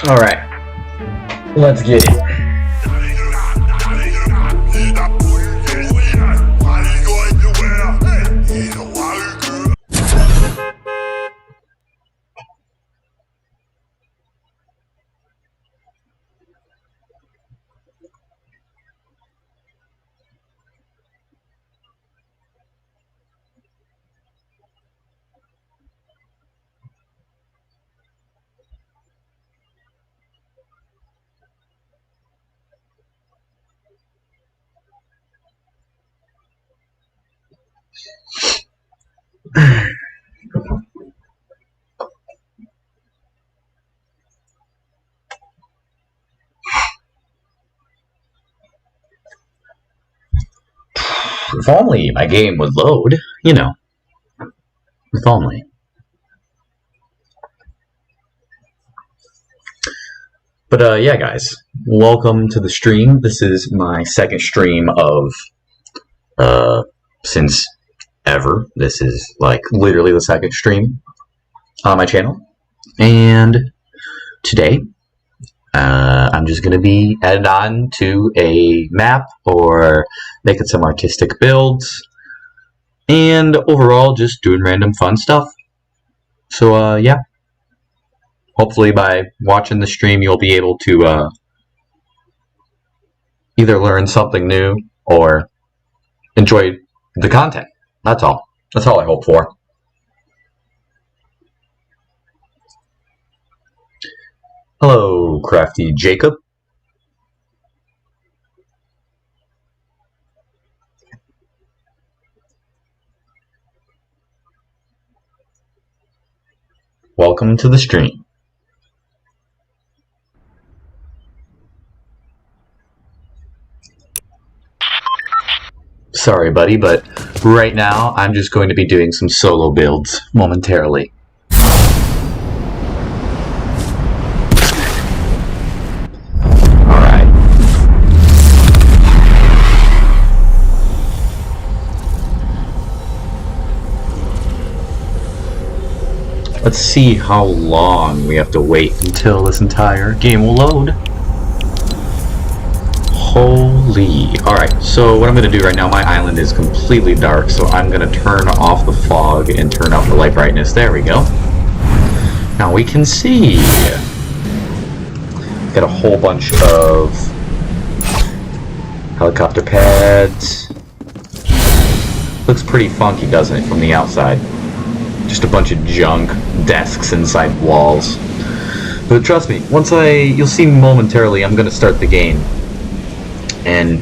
Alright, let's get it. If only my game would load, you know. If only. But yeah, guys, welcome to the stream. This is my second stream of since ever. This is like literally the second stream on my channel, and today I'm just gonna be added on to a map or making some artistic builds, and overall just doing random fun stuff. So yeah. Hopefully by watching the stream you'll be able to either learn something new or enjoy the content. That's all. That's all I hope for. Hello, Crafty Jacob. Welcome to the stream. Sorry, buddy, but right now I'm just going to be doing some solo builds momentarily. Alright. Let's see how long we have to wait until this entire game will load. Holy. Alright, so what I'm going to do right now, my island is completely dark, so I'm going to turn off the fog and turn up the light brightness. There we go. Now we can see. Got a whole bunch of helicopter pads. Looks pretty funky, doesn't it, from the outside? Just a bunch of junk, desks inside walls. But trust me, you'll see momentarily, I'm going to start the game. And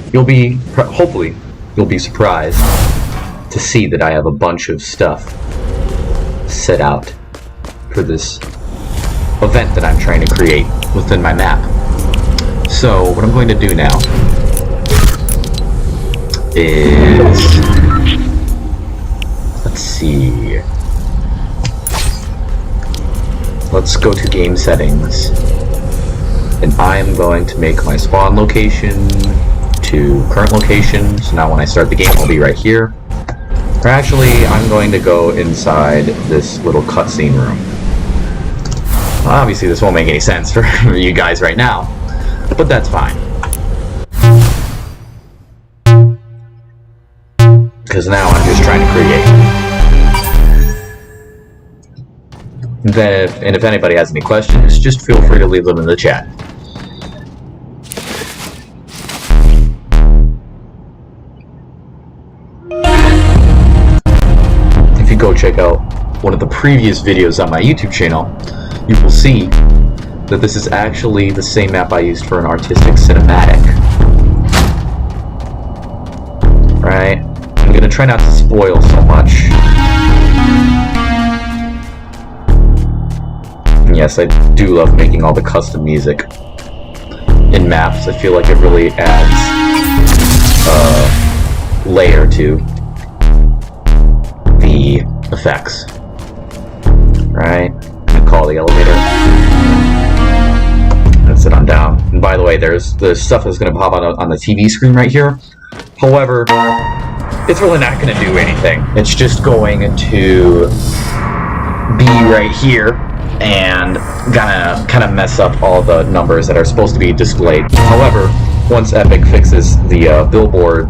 hopefully, you'll be surprised to see that I have a bunch of stuff set out for this event that I'm trying to create within my map. So, what I'm going to do now is, let's see, let's go to game settings, and I'm going to make my spawn location to current location. So now when I start the game, I'll be right here. Or actually, I'm going to go inside this little cutscene room. Well, obviously, this won't make any sense for you guys right now, but that's fine. Because now I'm just trying to create. And if anybody has any questions, just feel free to leave them in the chat. If you go check out one of the previous videos on my YouTube channel, you will see that this is actually the same map I used for an artistic cinematic. Right? I'm gonna try not to spoil so much. Yes, I do love making all the custom music in maps. I feel like it really adds a layer to the effects. Right? I'm gonna call the elevator. Let's sit on down. And by the way, there's stuff that's gonna pop out on the TV screen right here. However, it's really not gonna do anything. It's just going to be right here. and kind of mess up all the numbers that are supposed to be displayed. However, once Epic fixes the billboard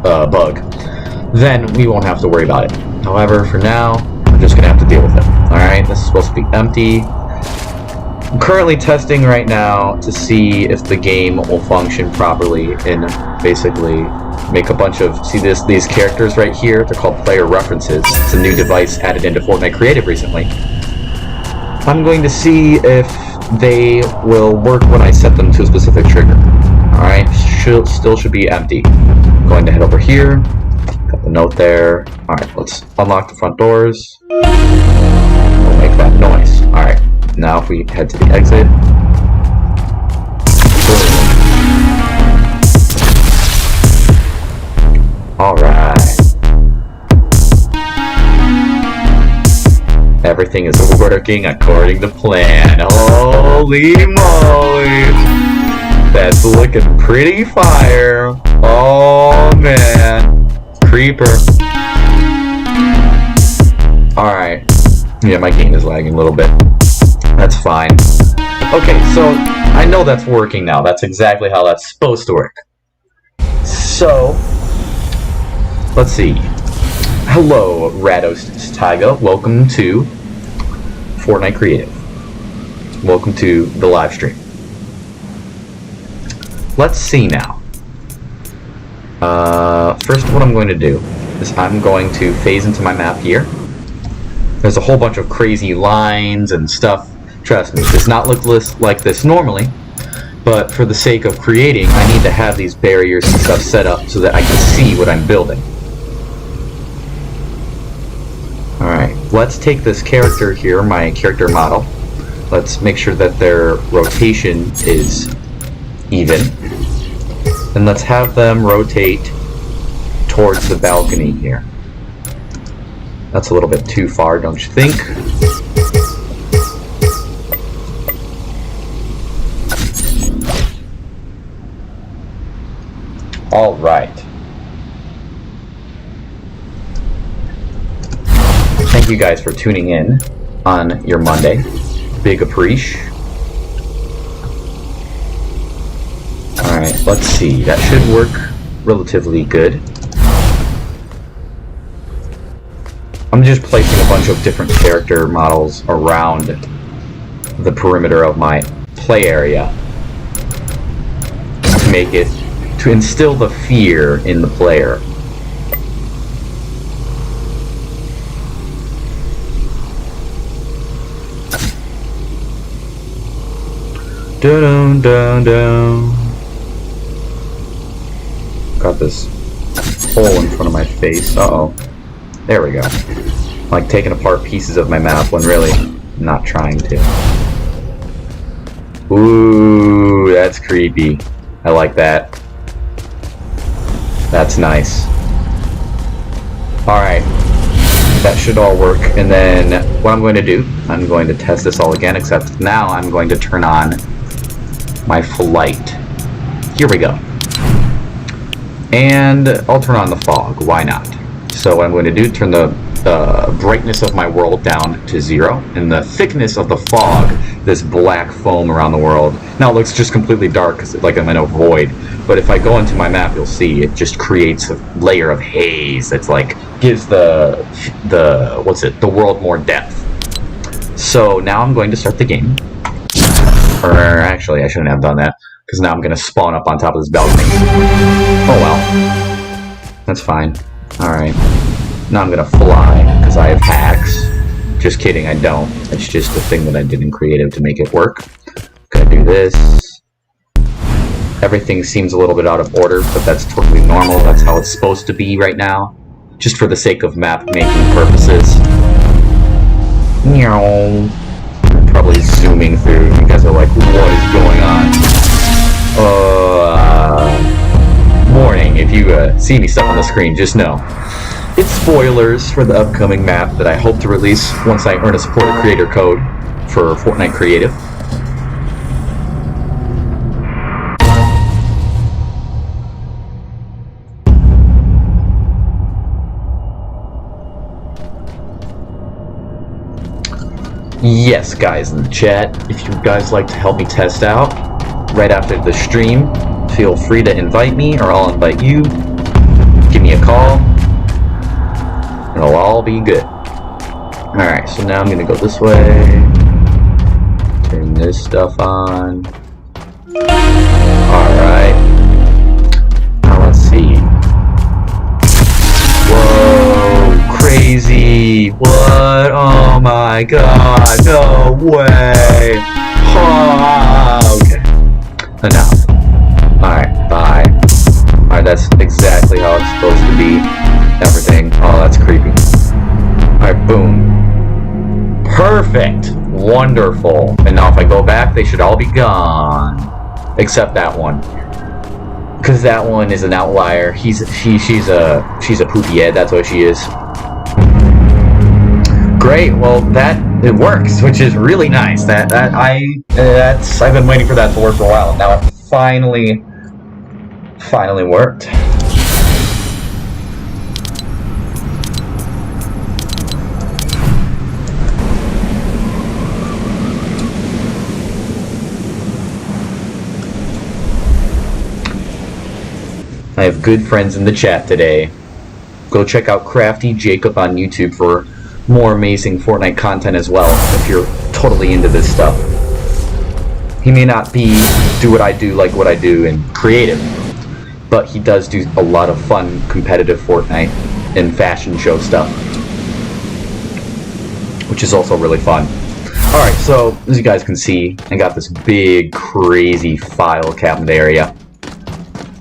bug, then we won't have to worry about it. However, for now, we're just gonna have to deal with it. Alright, this is supposed to be empty. I'm currently testing right now to see if the game will function properly and basically make a bunch of, see these characters right here, they're called player references. It's a new device added into Fortnite Creative recently. I'm going to see if they will work when I set them to a specific trigger. Alright, still should be empty. I'm going to head over here, got the note there. Alright, let's unlock the front doors. We'll make that noise. Alright, now if we head to the exit. Alright. Everything is working according to plan. Holy moly! That's looking pretty fire. Oh man. Creeper. Alright. Yeah, my game is lagging a little bit. That's fine. Okay, so I know that's working now. That's exactly how that's supposed to work. So, let's see. Hello, Rados Taiga. Welcome to Fortnite Creative. Welcome to the live stream. Let's see now. First, what I'm going to do is I'm going to phase into my map here. There's a whole bunch of crazy lines and stuff. Trust me, it does not look like this normally, but for the sake of creating, I need to have these barriers and stuff set up so that I can see what I'm building. Alright, let's take this character here, my character model. Let's make sure that their rotation is even. And let's have them rotate towards the balcony here. That's a little bit too far, don't you think? Alright. Thank you guys for tuning in on your Monday. Big appreciate. Alright, let's see. That should work relatively good. I'm just placing a bunch of different character models around the perimeter of my play area to instill the fear in the player. Dun dun dun. Got this hole in front of my face. Uh-oh. There we go. Like taking apart pieces of my map when really not trying to. Ooh, that's creepy. I like that. That's nice. Alright. That should all work. And then what I'm going to do, I'm going to test this all again, except now I'm going to turn on my flight. Here we go. And I'll turn on the fog. Why not? So what I'm going to do, turn the brightness of my world down to 0, and the thickness of the fog, this black foam around the world. Now it looks just completely dark, because like I'm in a void. But if I go into my map, you'll see it just creates a layer of haze that's like gives the world more depth. So now I'm going to start the game. Or actually, I shouldn't have done that, because now I'm going to spawn up on top of this balcony. Oh well. That's fine. Alright. Now I'm going to fly, because I have hacks. Just kidding, I don't. It's just a thing that I did in Creative to make it work. Gonna do this. Everything seems a little bit out of order, but that's totally normal. That's how it's supposed to be right now. Just for the sake of map-making purposes. Meow. Probably zooming through. You guys are like, what is going on? Warning, if you see me stuff on the screen, just know. It's spoilers for the upcoming map that I hope to release once I earn a supported creator code for Fortnite Creative. Yes, guys in the chat, if you guys like to help me test out right after the stream, feel free to invite me, or I'll invite you. Give me a call. It'll all be good. Alright, so now I'm gonna go this way. Turn this stuff on. Alright. Now let's see. Whoa, crazy. What? Oh my god, no way. Oh, okay. Enough. Alright, bye. Alright, that's exactly how it's supposed to be. Everything. Oh, that's creepy. Alright, boom. Perfect. Wonderful. And now if I go back, they should all be gone. Except that one. Because that one is an outlier. She's a poopy head, that's what she is. Great, well it works, which is really nice. I've been waiting for that to work for a while. Now it finally worked. I have good friends in the chat today. Go check out Crafty Jacob on YouTube for more amazing Fortnite content as well, if you're totally into this stuff. He may not do what I do like what I do in creative, but he does do a lot of fun competitive Fortnite and fashion show stuff, which is also really fun. Alright, so as you guys can see, I got this big crazy file cabinet area,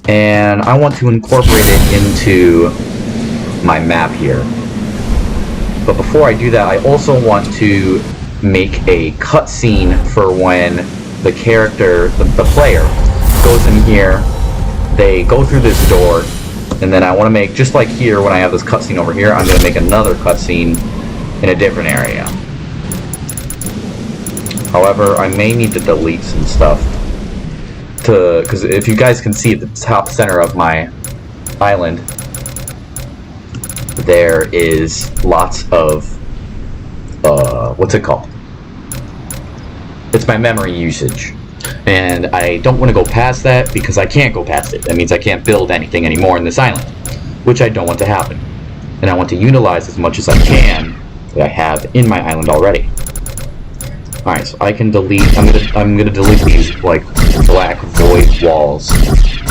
and I want to incorporate it into my map here. But before I do that, I also want to make a cutscene for when the character, the player, goes in here, they go through this door, and then I want to make, just like here when I have this cutscene over here, I'm going to make another cutscene in a different area. However, I may need to delete some stuff, because if you guys can see at the top center of my island, there is lots of, what's it called? It's my memory usage. And I don't want to go past that because I can't go past it. That means I can't build anything anymore in this island, which I don't want to happen. And I want to utilize as much as I can that I have in my island already. Alright, so I can delete, I'm gonna delete these, like, black void walls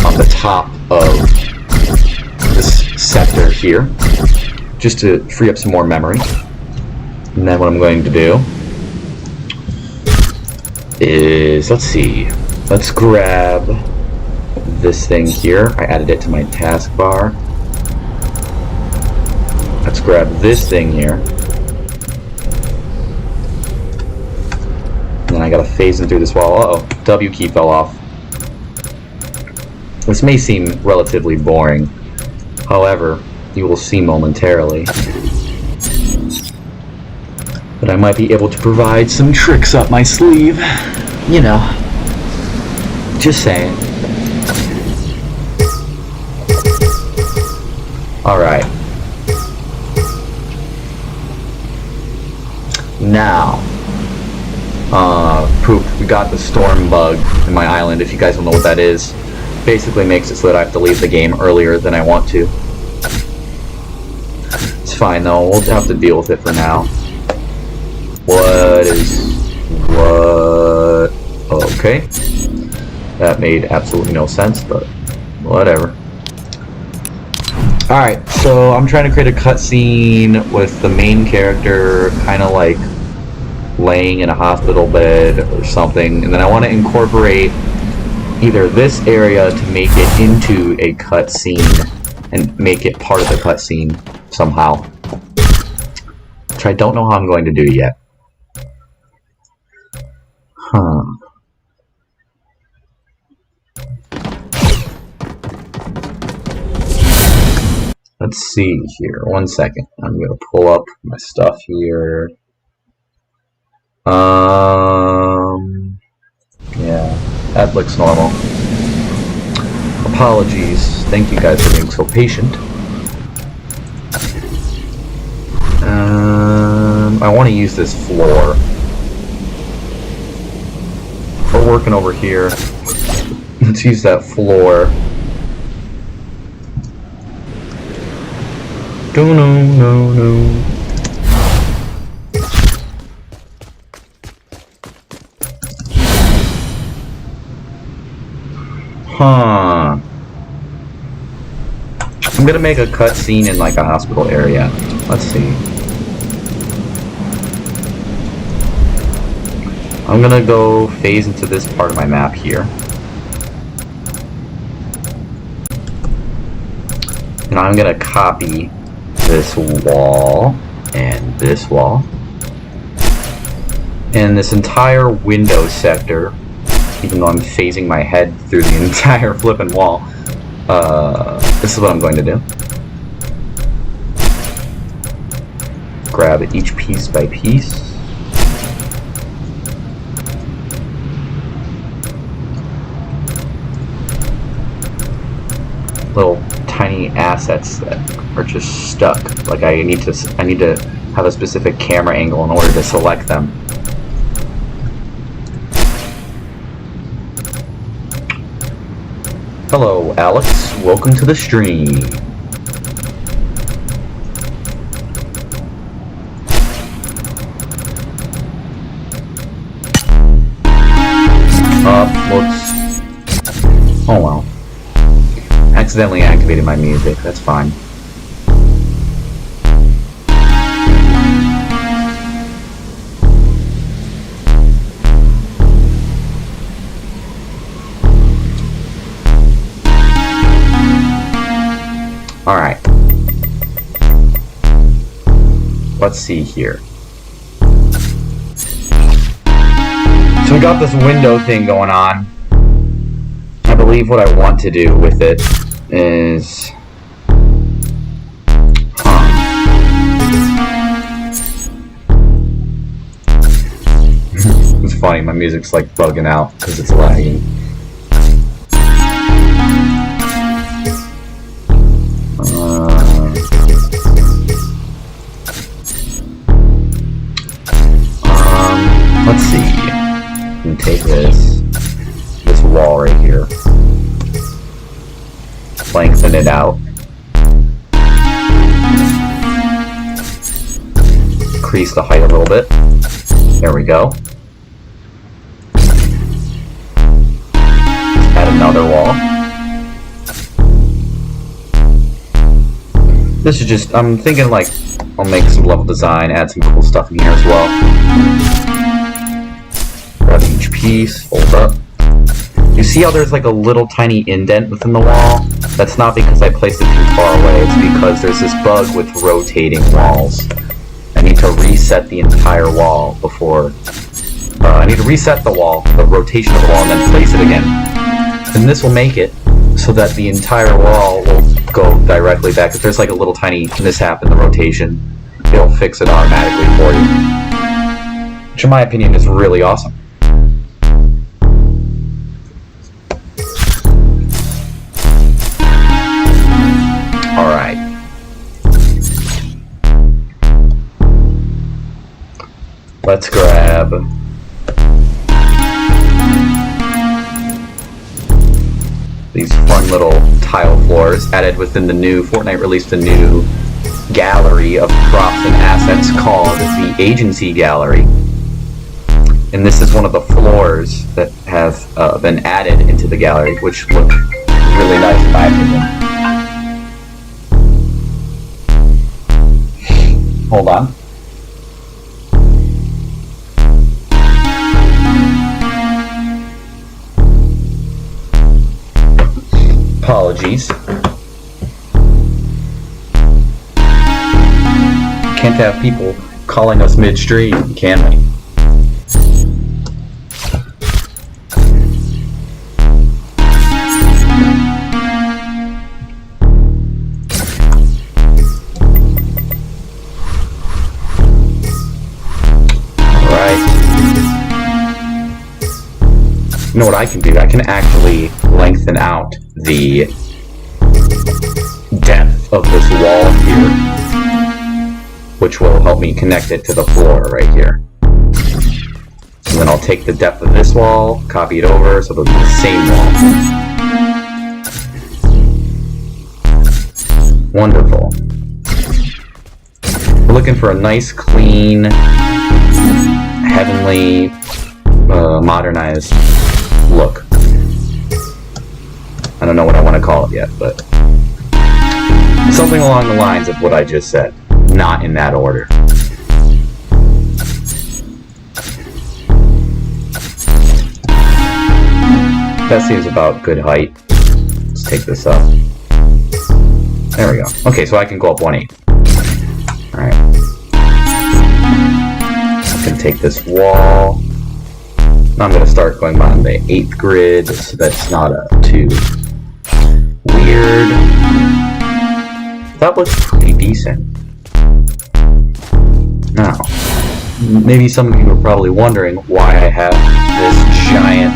on the top of this sector here, just to free up some more memory. And then what I'm going to do is, let's see, let's grab this thing here. I added it to my taskbar. Let's grab this thing here. And then I gotta phase in through this wall. Uh-oh, W key fell off. This may seem relatively boring. However, you will see momentarily that I might be able to provide some tricks up my sleeve. You know, just saying. Alright. Now, poop, we got the storm bug in my island. If you guys don't know what that is, basically makes it so that I have to leave the game earlier than I want to. It's fine though, we'll have to deal with it for now. What? Okay. That made absolutely no sense, but whatever. Alright, so I'm trying to create a cutscene with the main character kind of like laying in a hospital bed or something, and then I want to incorporate either this area to make it into a cutscene and make it part of the cutscene somehow, which I don't know how I'm going to do yet. Huh. Let's see here. 1 second. I'm going to pull up my stuff here. Yeah, that looks normal. Apologies. Thank you guys for being so patient. I want to use this floor working over here. Let's use that floor. No. Huh. I'm gonna make a cutscene in like a hospital area. Let's see. I'm gonna go phase into this part of my map here. And I'm gonna copy this wall and this wall. And this entire window sector, even though I'm phasing my head through the entire flippin' wall. This is what I'm going to do. Grab each piece by piece. Little tiny assets that are just stuck. Like I need to have a specific camera angle in order to select them. Hello, Alex. Welcome to the stream. Whoops. Oh well. Accidentally activated my music. That's fine. Alright. Let's see here. So we got this window thing going on. I believe what I want to do with it is... It's funny, my music's like bugging out because it's lagging. Let's see. I'm gonna take this wall right here, lengthen it out, increase the height a little bit. There we go. Add another wall. This is just, I'm thinking like, I'll make some level design, add some cool stuff in here as well. Grab each piece, fold up. You see how there's like a little tiny indent within the wall? That's not because I placed it too far away, it's because there's this bug with rotating walls. I need to reset the entire wall before... I need to reset the wall, the rotation of the wall, and then place it again. And this will make it so that the entire wall will go directly back. If there's like a little tiny mishap in the rotation, it'll fix it automatically for you. Which in my opinion is really awesome. Alright. Let's grab these fun little tile floors added within the new Fortnite released a new gallery of props and assets called the Agency Gallery. And this is one of the floors that have been added into the gallery, which look really nice in my opinion. Hold on. Apologies. Can't have people calling us midstream, can we? You know what I can do? I can actually lengthen out the depth of this wall here, which will help me connect it to the floor right here. And then then I'll take the depth of this wall, copy it over, so they'll be the same wall. Wonderful. We're looking for a nice, clean, heavenly, modernized look. I don't know what I want to call it yet, but something along the lines of what I just said, not in that order. That seems about good height. Let's take this up. There we go. Okay, so I can go up 1/8. Alright. I can take this wall. Now I'm going to start going on the 8th grid, so that's not too weird. That looks pretty decent. Now, maybe some of you are probably wondering why I have this giant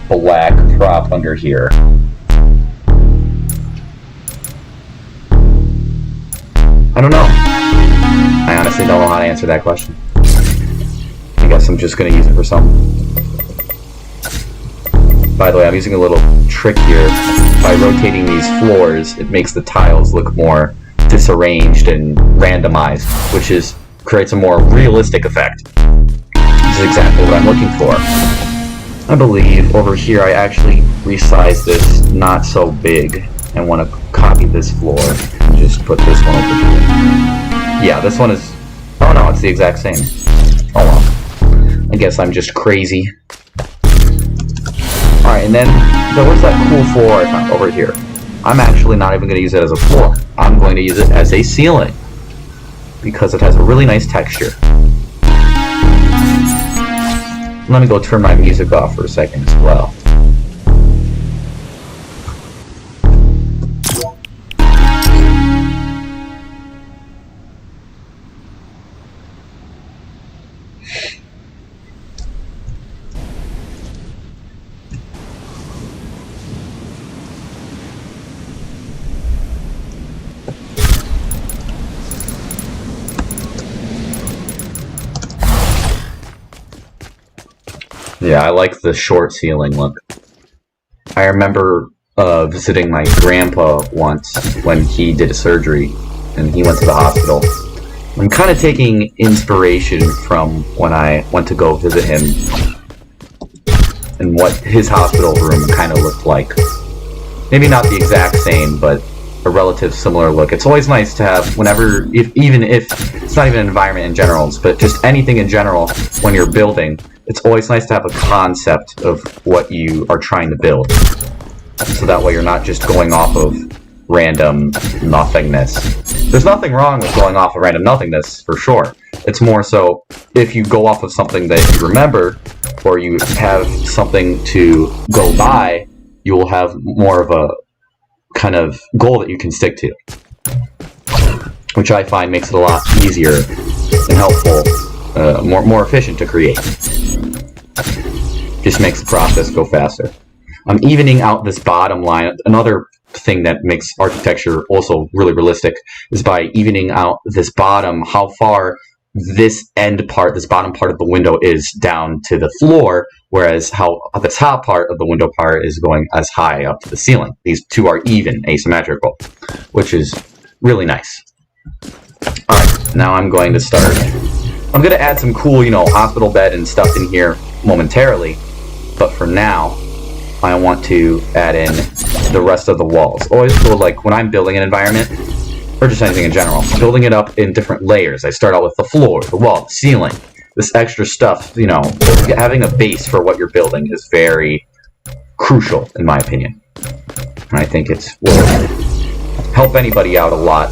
black prop under here. I don't know. I honestly don't know how to answer that question. I guess I'm just going to use it for something. By the way, I'm using a little trick here. By rotating these floors, it makes the tiles look more disarranged and randomized, which creates a more realistic effect. This is exactly what I'm looking for. I believe over here I actually resized this not so big and want to copy this floor and just put this one over here. Yeah, this one is... oh no, it's the exact same. Oh well. I guess I'm just crazy. Alright, and then there was that cool floor I found over here. I'm actually not even going to use it as a floor. I'm going to use it as a ceiling, because it has a really nice texture. Let me go turn my music off for a second as well. Yeah, I like the short ceiling look. I remember visiting my grandpa once when he did a surgery and he went to the hospital. I'm kind of taking inspiration from when I went to go visit him and what his hospital room kind of looked like. Maybe not the exact same, but a relative similar look. It's always nice to have whenever, even if it's not even an environment in general, but just anything in general when you're building, it's always nice to have a concept of what you are trying to build. So that way you're not just going off of random nothingness. There's nothing wrong with going off of random nothingness, for sure. It's more so if you go off of something that you remember, or you have something to go by, you will have more of a kind of goal that you can stick to. Which I find makes it a lot easier and helpful, more efficient to create. Just makes the process go faster. I'm evening out this bottom line. Another thing that makes architecture also really realistic is by evening out this bottom, how far this end part, this bottom part of the window is down to the floor, whereas how the top part of the window part is going as high up to the ceiling. These two are even, asymmetrical, which is really nice. Alright, now I'm going to start. I'm going to add some cool, hospital bed and stuff in here momentarily, but for now, I want to add in the rest of the walls. Always feel like when I'm building an environment, or just anything in general, building it up in different layers. I start out with the floor, the wall, the ceiling, this extra stuff, having a base for what you're building is very crucial, in my opinion. And I think it will help anybody out a lot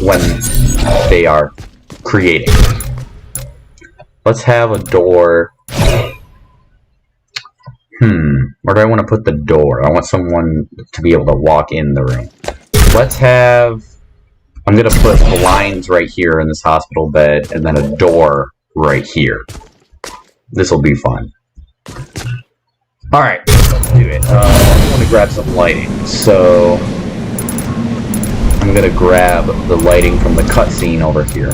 when they are creating. Let's have a door. Where do I want to put the door? I want someone to be able to walk in the room. Let's have... I'm going to put blinds right here in this hospital bed, and then a door right here. This will be fun. Alright, let's do it. I want to grab some lighting. So, I'm going to grab the lighting from the cutscene over here.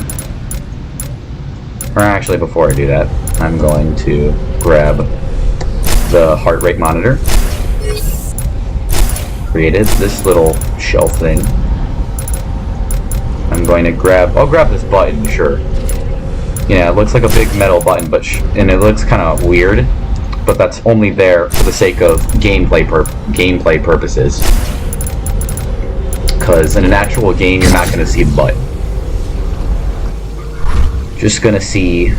Or actually, before I do that, I'm going to grab the heart rate monitor. Created this little shelf thing. I'm going to I'll grab this button, sure. Yeah, it looks like a big metal button, and it looks kind of weird, but that's only there for the sake of gameplay purposes. Because in an actual game, you're not going to see the button. Just going to see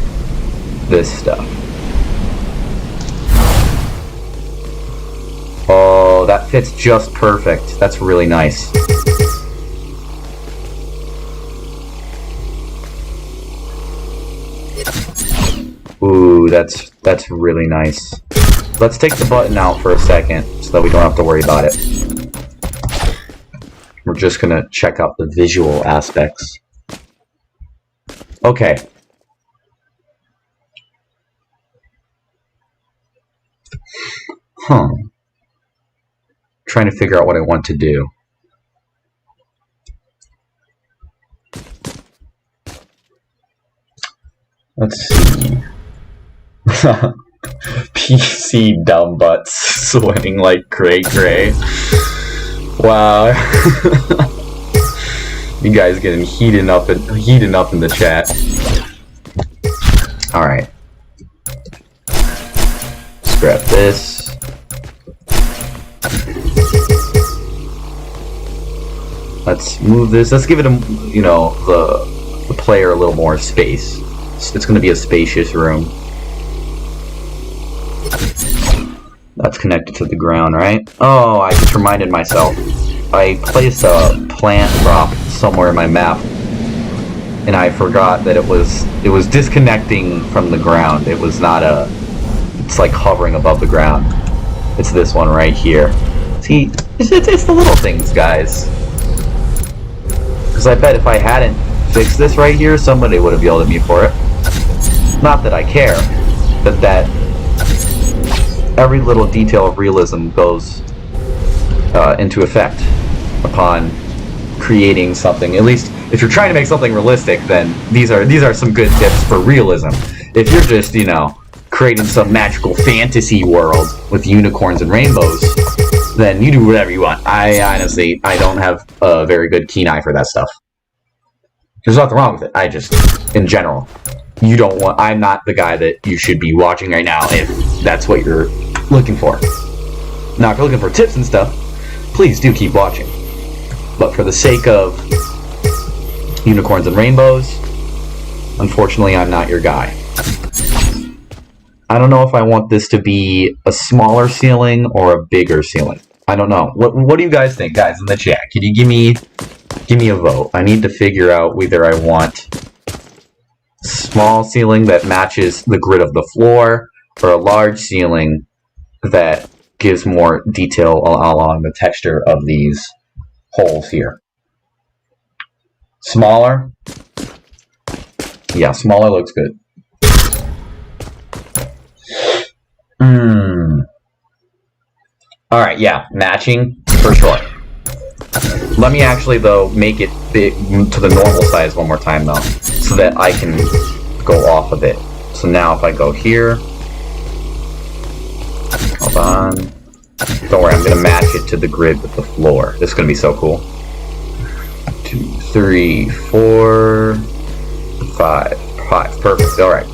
this stuff. Oh, that fits just perfect. That's really nice. Ooh, that's really nice. Let's take the button out for a second so that we don't have to worry about it. We're just gonna check out the visual aspects. Okay. Huh. Trying to figure out what I want to do. Let's see. PC dumb butts sweating like cray. Wow. You guys getting heating up in the chat. Alright. Let's grab this. Let's move this. Let's give it the player a little more space. It's going to be a spacious room. That's connected to the ground, right? Oh, I just reminded myself. I placed a plant prop somewhere in my map, and I forgot that it was disconnecting from the ground. It was not it's like hovering above the ground. It's this one right here. See, it's the little things, guys. Because I bet if I hadn't fixed this right here, somebody would have yelled at me for it. Not that I care, but that every little detail of realism goes into effect upon creating something. At least, if you're trying to make something realistic, then these are some good tips for realism. If you're just, creating some magical fantasy world with unicorns and rainbows, then you do whatever you want. I honestly don't have a very good keen eye for that stuff. There's nothing wrong with it. I just, in general, I'm not the guy that you should be watching right now if that's what you're looking for. Now, if you're looking for tips and stuff, please do keep watching. But for the sake of unicorns and rainbows, unfortunately, I'm not your guy. I don't know if I want this to be a smaller ceiling or a bigger ceiling. I don't know. What do you guys think, guys, in the chat? Can you give me a vote? I need to figure out whether I want small ceiling that matches the grid of the floor, or a large ceiling that gives more detail along the texture of these holes here. Smaller? Yeah, smaller looks good. Alright, yeah, matching for sure. Let me actually, though, make it big to the normal size one more time, though, so that I can go off of it. So now if I go here, hold on. Don't worry, I'm going to match it to the grid with the floor. This is going to be so cool. 2, 3, 4, 5. Perfect. Alright.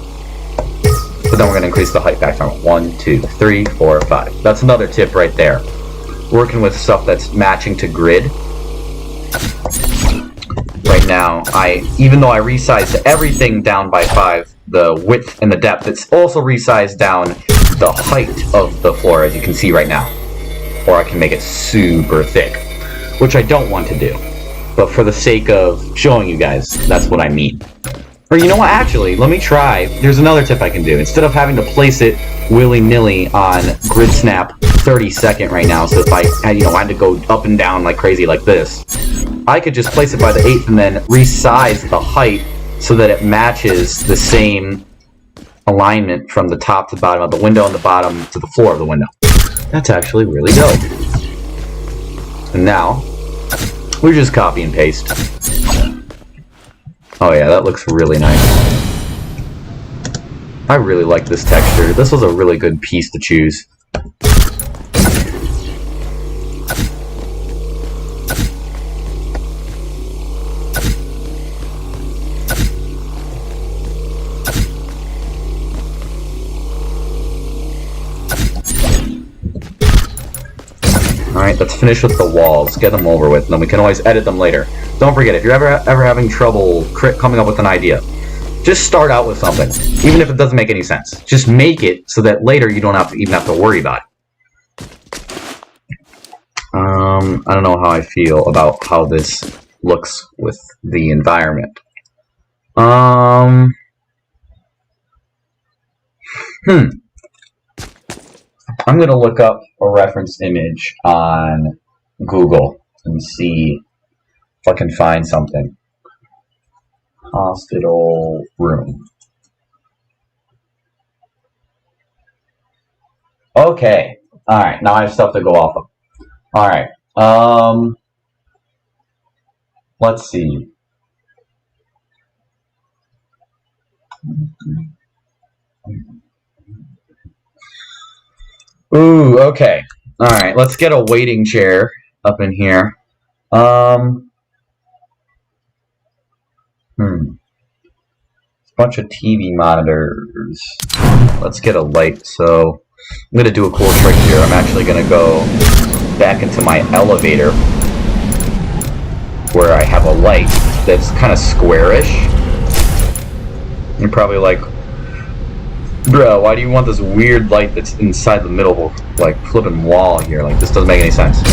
But then we're going to increase the height factor. 1, 2, 3, 4, 5. That's another tip right there. Working with stuff that's matching to grid. Right now, even though I resized everything down by 5, the width and the depth, it's also resized down the height of the floor, as you can see right now. Or I can make it super thick, which I don't want to do. But for the sake of showing you guys, that's what I mean. Or you know what, actually, let me try. There's another tip I can do. Instead of having to place it willy-nilly on grid snap 30-second right now, so if I had to go up and down like crazy like this, I could just place it by the 8th and then resize the height so that it matches the same alignment from the top to the bottom of the window and the bottom to the floor of the window. That's actually really dope. And now, we just copy and paste. Oh yeah, that looks really nice. I really like this texture. This was a really good piece to choose. Alright, let's finish with the walls. Get them over with, and then we can always edit them later. Don't forget, if you're ever having trouble coming up with an idea, just start out with something, even if it doesn't make any sense. Just make it so that later you don't even have to worry about it. I don't know how I feel about how this looks with the environment. I'm going to look up a reference image on Google and see if I can find something. Hospital room. Okay. Alright, now I have stuff to go off of. Alright. Let's see. Ooh, okay. Alright, let's get a waiting chair up in here. Bunch of TV monitors. Let's get a light. So I'm gonna do a cool trick here. I'm actually gonna go back into my elevator where I have a light that's kind of squarish. You're probably like, bro, why do you want this weird light that's inside the middle of like flipping wall here? Like, this doesn't make any sense.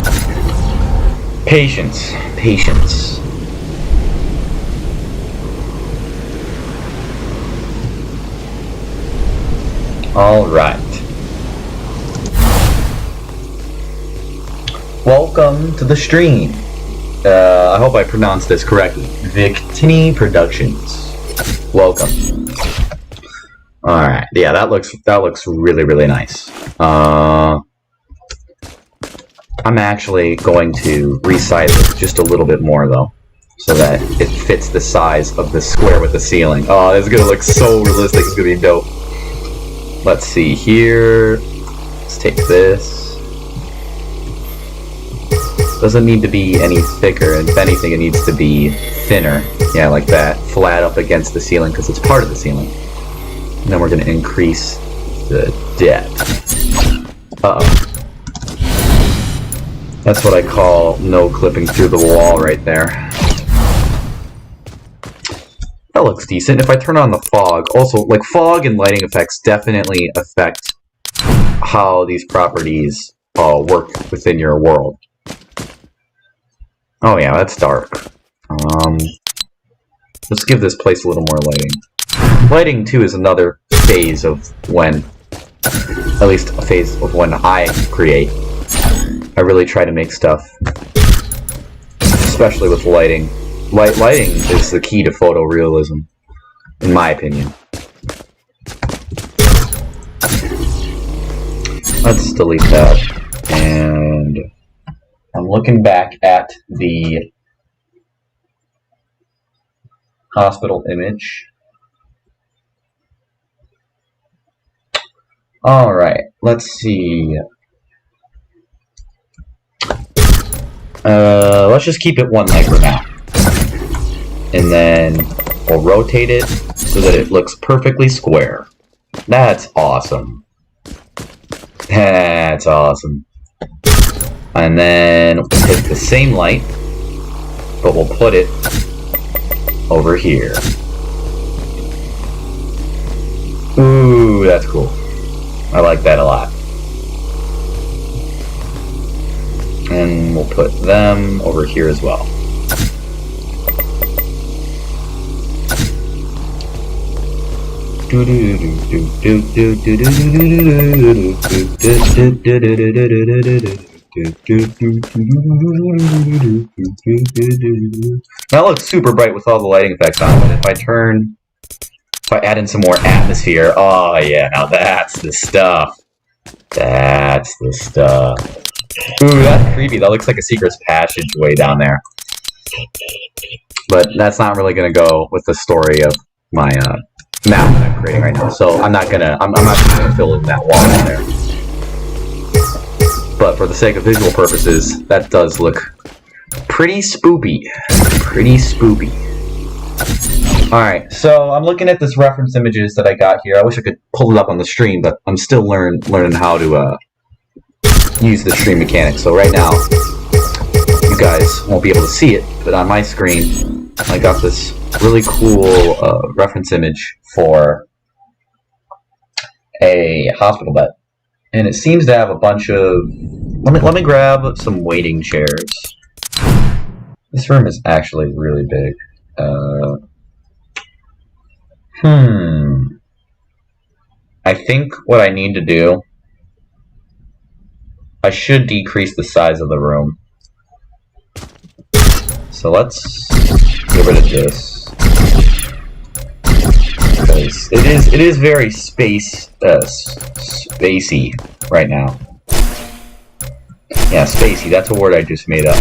Patience. Patience. Alright. Welcome to the stream. I hope I pronounced this correctly. Victini Productions. Welcome. Alright, yeah, that looks really, really nice. I'm actually going to resize it just a little bit more though, so that it fits the size of the square with the ceiling. Oh, this is gonna look so realistic, it's gonna be dope. Let's see here. Let's take this. Doesn't need to be any thicker, and if anything, it needs to be thinner. Yeah, like that. Flat up against the ceiling, because it's part of the ceiling. And then we're going to increase the depth. Uh-oh. That's what I call no clipping through the wall right there. That looks decent. If I turn on the fog, also, like, fog and lighting effects definitely affect how these properties work within your world. Oh yeah, that's dark. Let's give this place a little more lighting. Lighting, too, is another phase of when, at least a phase of when I create. I really try to make stuff, especially with lighting. Lighting is the key to photorealism, in my opinion. Let's delete that, and I'm looking back at the hospital image. Alright, let's see. Let's just keep it one light for now. And then we'll rotate it so that it looks perfectly square. That's awesome. That's awesome. And then we'll take the same light, but we'll put it over here. Ooh, that's cool. I like that a lot. And we'll put them over here as well. That looks super bright with all the lighting effects on it. If I add in some more atmosphere, oh yeah, now that's the stuff. That's the stuff. Ooh, that's creepy. That looks like a secret passageway down there. But that's not really gonna go with the story of my map that I'm creating right now. So I'm not gonna fill in that wall in there. But for the sake of visual purposes, that does look pretty spoopy. Pretty spoopy. Alright, so I'm looking at this reference images that I got here. I wish I could pull it up on the stream, but I'm still learning how to use the stream mechanics. So right now, you guys won't be able to see it, but on my screen, I got this really cool reference image for a hospital bed. And it seems to have a bunch of... Let me grab some waiting chairs. This room is actually really big. I think what I need to do... I should decrease the size of the room. So let's get rid of this. Because it is very spacey right now. Yeah, spacey, that's a word I just made up.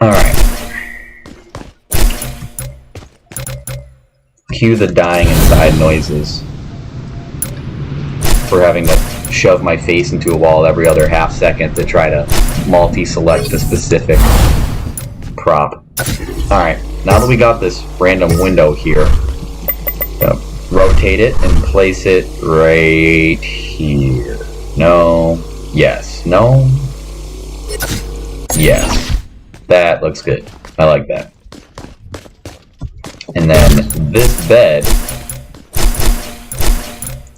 Alright. Cue the dying inside noises. For having to shove my face into a wall every other half second to try to multi-select a specific prop. Alright, now that we got this random window here, rotate it and place it right here. No. Yes. No. Yes. That looks good. I like that. And then this bed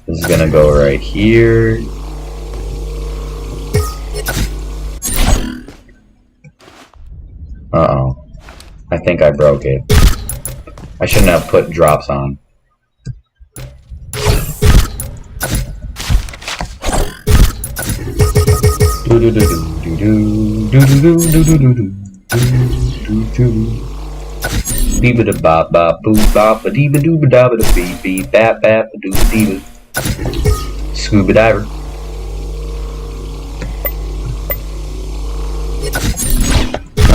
is gonna go right here. Uh-oh. I think I broke it. I shouldn't have put drops on. Scuba diver.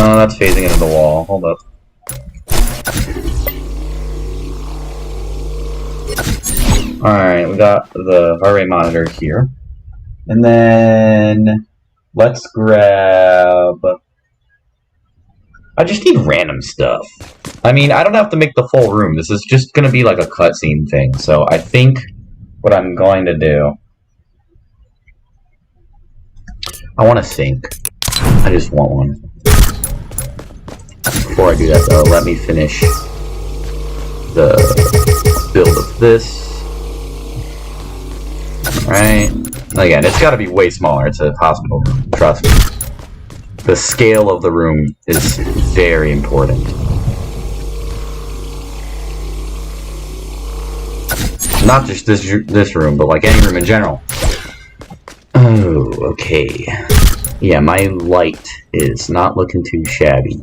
Oh, that's phasing into the wall. Hold up. Alright, we got the heart rate monitor here. And then let's grab... I just need random stuff. I mean, I don't have to make the full room. This is just going to be like a cutscene thing. So I think what I'm going to do... I want a sink. I just want one. Before I do that, though, let me finish the build of this. Alright. Again, it's got to be way smaller. It's a hospital room. Trust me. The scale of the room is very important. Not just this room, but like any room in general. Oh, okay. Yeah, my light is not looking too shabby.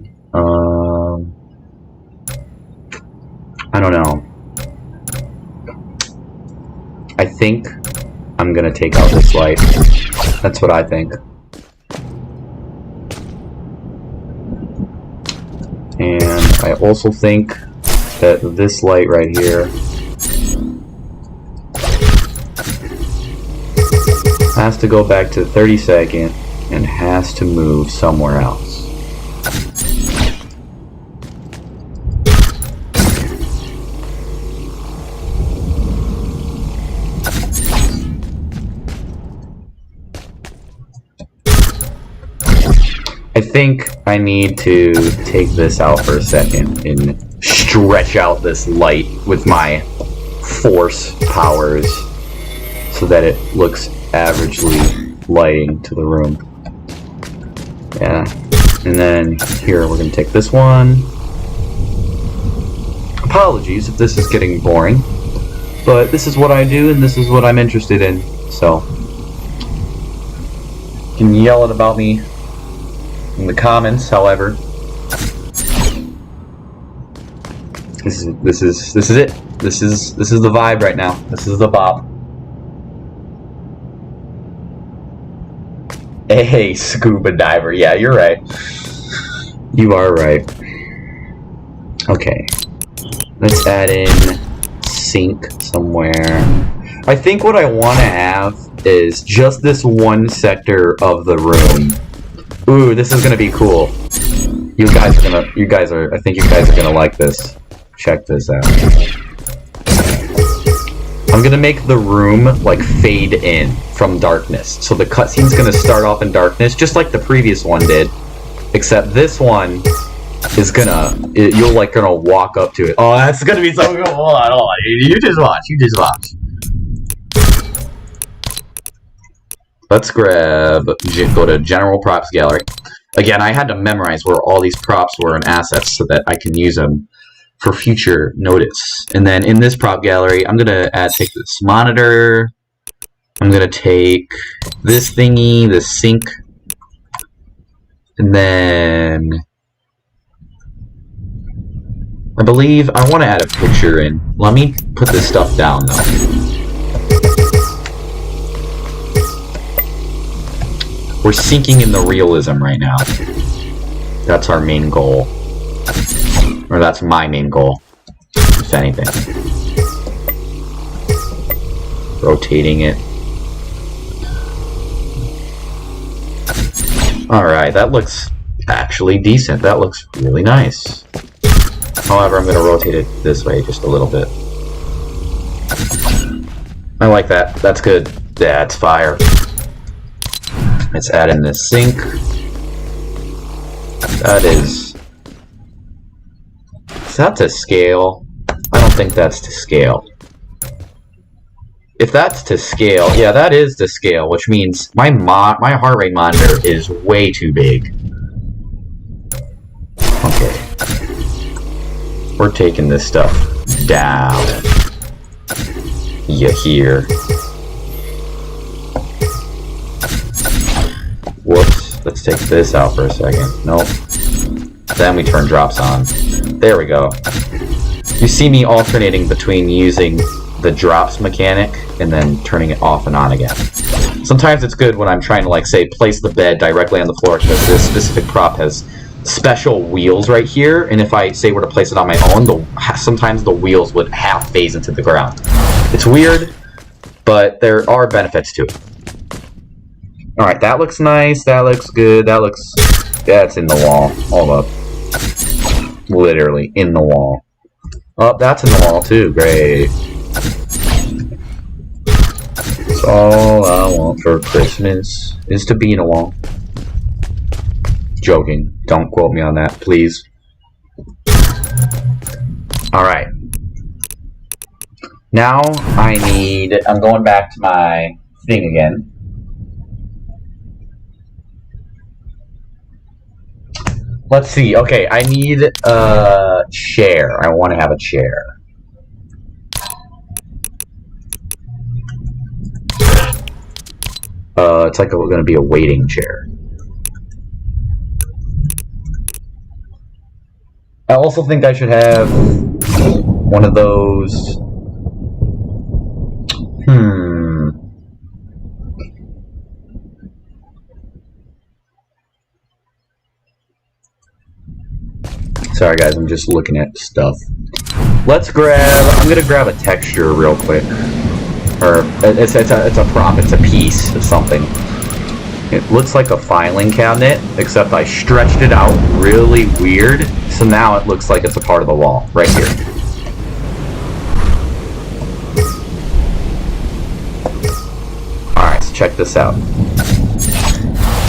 I don't know. I think I'm gonna take out this light. That's what I think. And I also think that this light right here has to go back to 30 second and has to move somewhere else. I think I need to take this out for a second and stretch out this light with my force powers so that it looks averagely lighting to the room. Yeah. And then here we're going to take this one. Apologies if this is getting boring, but this is what I do and this is what I'm interested in. So, you can yell it about me in the comments, however. This is it. This is the vibe right now. This is the bop. Hey, scuba diver. Yeah, you're right. You are right. Okay. Let's add in sink somewhere. I think what I want to have is just this one sector of the room. Ooh, this is gonna be cool. I think you guys are gonna like this. Check this out. I'm gonna make the room like fade in from darkness. So the cutscene's gonna start off in darkness, just like the previous one did. Except this one is you're like gonna walk up to it. Oh, that's gonna be so cool. Hold on. You just watch. Let's go to General Props Gallery. Again, I had to memorize where all these props were and assets so that I can use them for future notice. And then in this prop gallery, I'm gonna take this monitor. I'm gonna take this thingy, this sink, and then I believe I want to add a picture in. Let me put this stuff down though. We're sinking in the realism right now. That's our main goal. Or that's my main goal, if anything. Rotating it. Alright, that looks actually decent. That looks really nice. However, I'm going to rotate it this way just a little bit. I like that. That's good. That's fire. Let's add in this sink. Is that to scale? I don't think that's to scale. If that's to scale, yeah, that is to scale, which means my heart rate monitor is way too big. Okay. We're taking this stuff down. You hear? Whoops. Let's take this out for a second. Nope. Then we turn drops on. There we go. You see me alternating between using the drops mechanic and then turning it off and on again. Sometimes it's good when I'm trying to, like, say, place the bed directly on the floor because this specific prop has special wheels right here, and if I, say, were to place it on my own, sometimes the wheels would half phase into the ground. It's weird, but there are benefits to it. Alright, that looks nice, that looks good, that's in the wall. Hold up. Literally, in the wall. Oh, that's in the wall too, great. That's all I want for Christmas, is to be in a wall. Joking. Don't quote me on that, please. Alright. Now I'm going back to my thing again. Let's see. Okay, I need a chair. I want to have a chair. It's like going to be a waiting chair. I also think I should have one of those. Sorry guys, I'm just looking at stuff. I'm gonna grab a texture real quick. Or, it's a prop, it's a piece of something. It looks like a filing cabinet, except I stretched it out really weird, so now it looks like it's a part of the wall, right here. Alright, so check this out.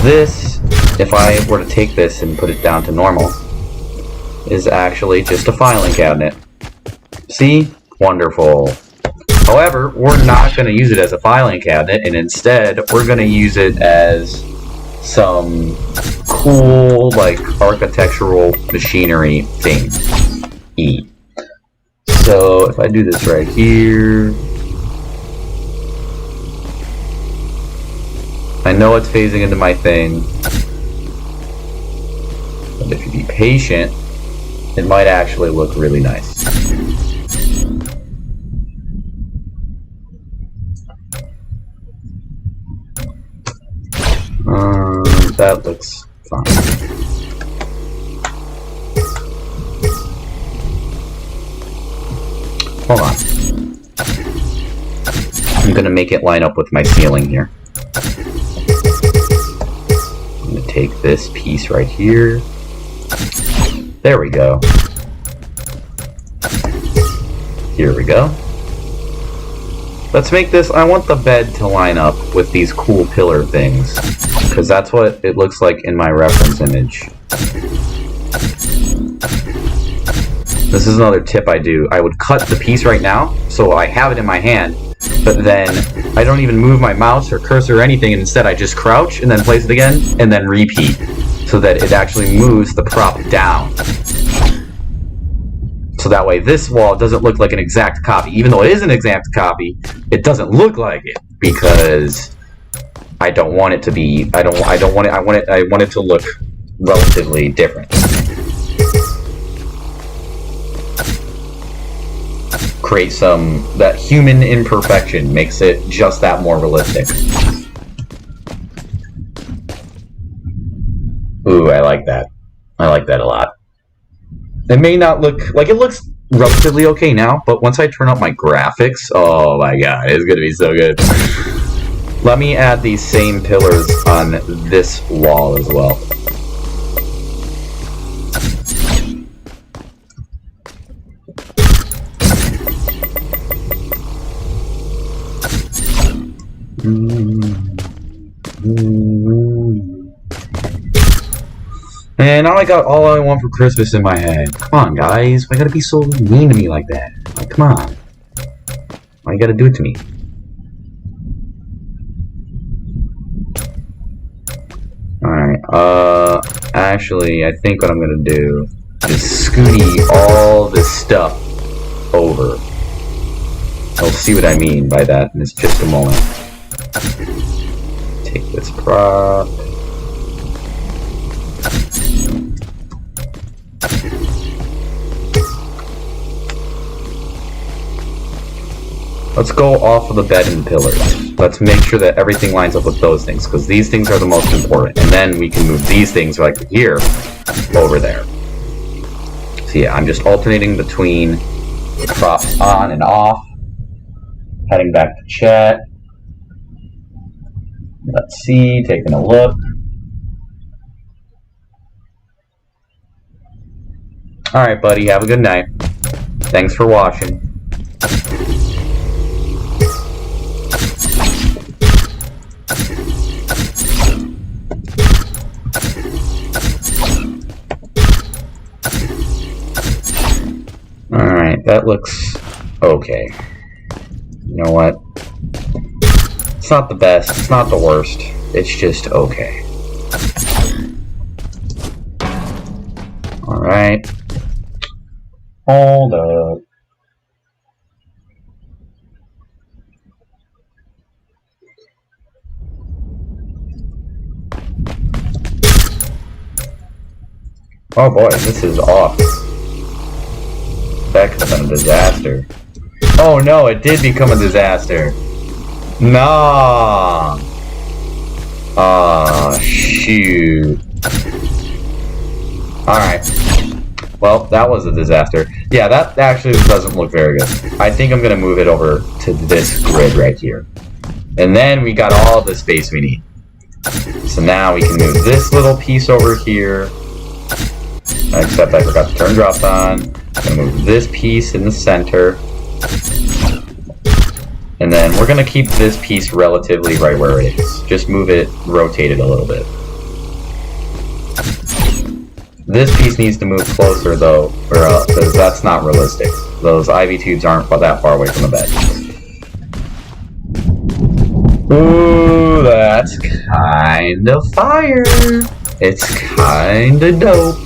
This, if I were to take this and put it down to normal, is actually just a filing cabinet. See? Wonderful. However, we're not going to use it as a filing cabinet, and instead, we're going to use it as some cool, like, architectural machinery thing. So, if I do this right here, I know it's phasing into my thing, but if you be patient, it might actually look really nice. That looks fine. Hold on. I'm gonna make it line up with my ceiling here. I'm gonna take this piece right here. There we go. Here we go. Let's make this, I want the bed to line up with these cool pillar things, because that's what it looks like in my reference image. This is another tip I do. I would cut the piece right now, so I have it in my hand, but then I don't even move my mouse or cursor or anything, and instead I just crouch and then place it again, and then repeat, so that it actually moves the prop down. So that way this wall doesn't look like an exact copy. Even though it is an exact copy, it doesn't look like it because I don't want it to be, I want it to look relatively different. Create that human imperfection makes it just that more realistic. Ooh, I like that. I like that a lot. It may not look like it looks relatively okay now, but once I turn up my graphics, oh my god, it's gonna be so good. Let me add these same pillars on this wall as well. And now I got all I want for Christmas in my head. Come on, guys. Why gotta be so mean to me like that? Like, come on. Why you gotta do it to me? Alright, actually, I think what I'm gonna do is scooty all this stuff over. You'll see what I mean by that in just a moment. Take this prop. Let's go off of the bed and pillars. Let's make sure that everything lines up with those things, because these things are the most important. And then we can move these things right here over there. So yeah, I'm just alternating between the props on and off. Heading back to chat. Let's see, taking a look. Alright, buddy, have a good night. Thanks for watching. Alright, that looks okay. You know what? It's not the best, it's not the worst, it's just okay. Alright. Hold up. Oh boy, this is off. That could have been a disaster. Oh no, it did become a disaster. Nah. Ah, shoot. Alright. Well, that was a disaster. Yeah, that actually doesn't look very good. I think I'm gonna move it over to this grid right here. And then we got all the space we need. So now we can move this little piece over here. Except I forgot to turn drops on. I'm gonna move this piece in the center. And then we're gonna keep this piece relatively right where it is. Just move it, rotate it a little bit. This piece needs to move closer though, because that's not realistic. Those ivy tubes aren't that far away from the bed. Ooh, that's kinda fire. It's kinda dope.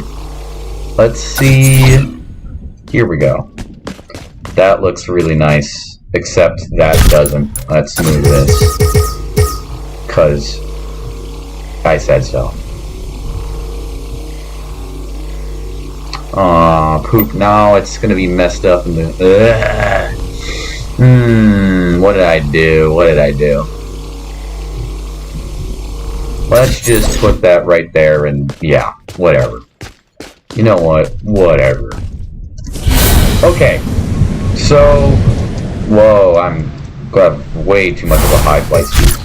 Let's see. Here we go. That looks really nice, except that doesn't. Let's move this. Because I said so. Aw, poop. Now it's gonna be messed up in the. What did I do? What did I do? Let's just put that right there and yeah, whatever. You know what? Whatever. Okay. So, whoa, I'm got way too much of a high flight speed.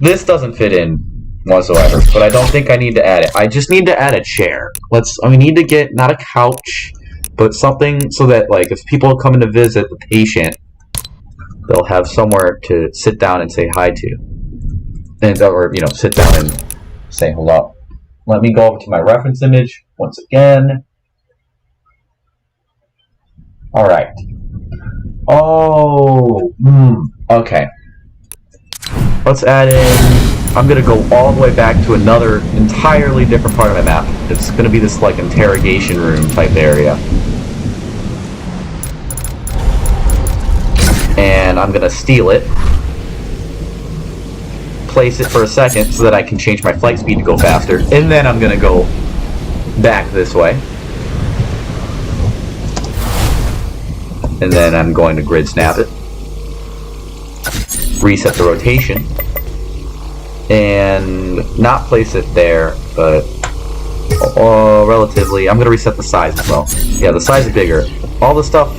This doesn't fit in whatsoever, but I don't think I need to add it. I just need to add a chair. We need to get, not a couch, but something so that, like, if people come in to visit the patient, they'll have somewhere to sit down and say hi to. Or, you know, sit down and say hello. Let me go over to my reference image once again. Alright. Oh, okay. Let's add in, I'm gonna go all the way back to another entirely different part of my map. It's gonna be this, like, interrogation room type area. And I'm gonna steal it. Place it for a second so that I can change my flight speed to go faster. And then I'm gonna go back this way. And then I'm going to grid snap it. Reset the rotation. And not place it there, but relatively, I'm going to reset the size as well. Yeah, the size is bigger. All the stuff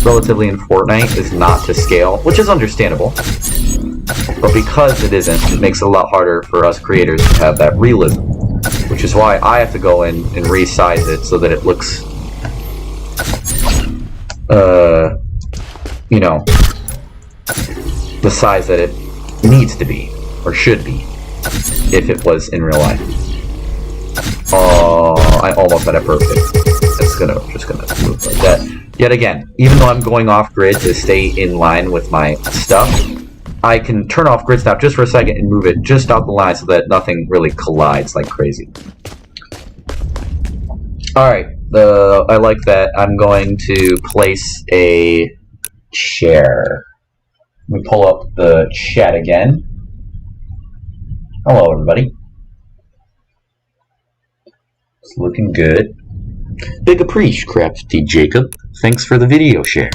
relatively in Fortnite is not to scale, which is understandable. But because it isn't, it makes it a lot harder for us creators to have that realism. Which is why I have to go in and resize it so that it looks, you know, the size that it needs to be, or should be, if it was in real life. Oh, I almost had it perfect. It's just gonna move like that. Yet again, even though I'm going off grid to stay in line with my stuff, I can turn off grid snap just for a second and move it just out the line so that nothing really collides like crazy. Alright, I like that. I'm going to place a chair. Let me pull up the chat again. Hello, everybody. It's looking good. Big appreciate, Crafty Jacob. Thanks for the video share.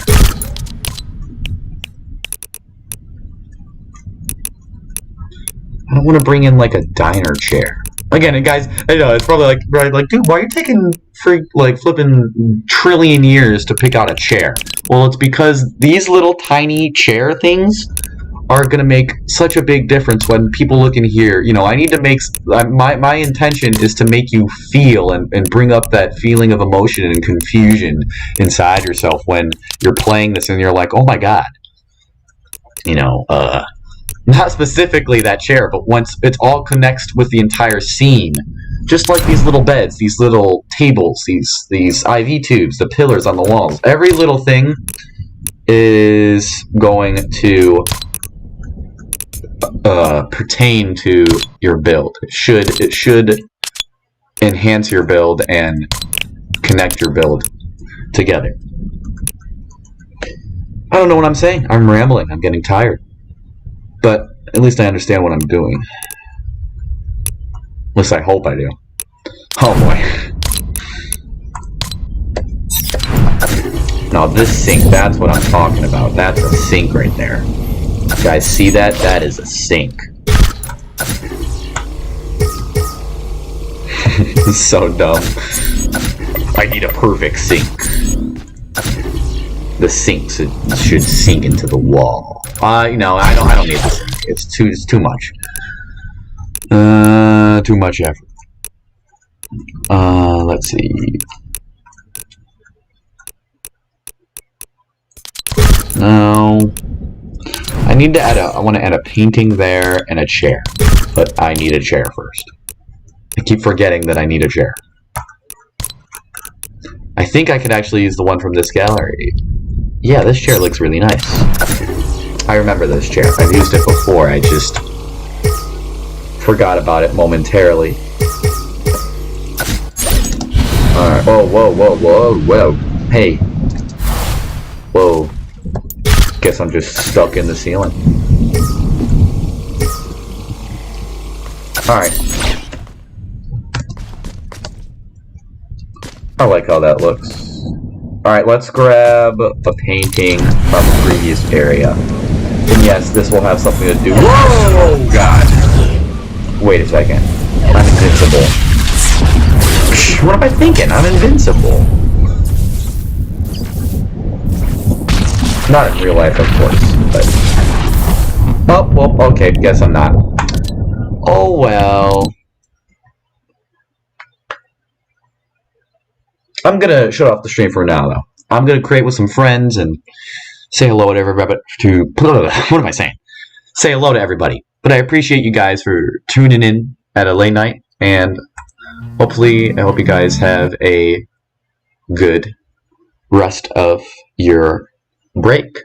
I don't want to bring in like a diner chair. Again, guys, I know it's probably like, right, like, dude, why are you taking flipping trillion years to pick out a chair? Well, it's because these little tiny chair things are going to make such a big difference when people look in here. You know, I need to make, my intention is to make you feel and bring up that feeling of emotion and confusion inside yourself when you're playing this and you're like, oh my god. You know, not specifically that chair, but once it all connects with the entire scene. Just like these little beds, these little tables, these IV tubes, the pillars on the walls. Every little thing is going to pertain to your build. It should enhance your build and connect your build together. I don't know what I'm saying. I'm rambling. I'm getting tired. But at least I understand what I'm doing. At least I hope I do. Oh boy. No, this sink, that's what I'm talking about. That's a sink right there. You guys see that? That is a sink. So dumb. I need a perfect sink. The sink should sink into the wall. No, I don't need the sink. It's too much. Too much effort. Let's see. No. I need to add I want to add a painting there and a chair. But I need a chair first. I keep forgetting that I need a chair. I think I could actually use the one from this gallery. Yeah, this chair looks really nice. I remember this chair. I've used it before. I just forgot about it momentarily. Alright. Oh, whoa. Hey. Whoa. Guess I'm just stuck in the ceiling. Alright. I like how that looks. Alright, let's grab a painting from the previous area. And yes, this will have something to do with... Whoa, God! Wait a second. I'm invincible. What am I thinking? I'm invincible. Not in real life, of course, but... Oh, well, okay, guess I'm not. Oh, well. I'm gonna shut off the stream for now, though. I'm gonna create with some friends and say hello to everybody. What am I saying? Say hello to everybody. But I appreciate you guys for tuning in at a late night, and hopefully, I hope you guys have a good rest of your break.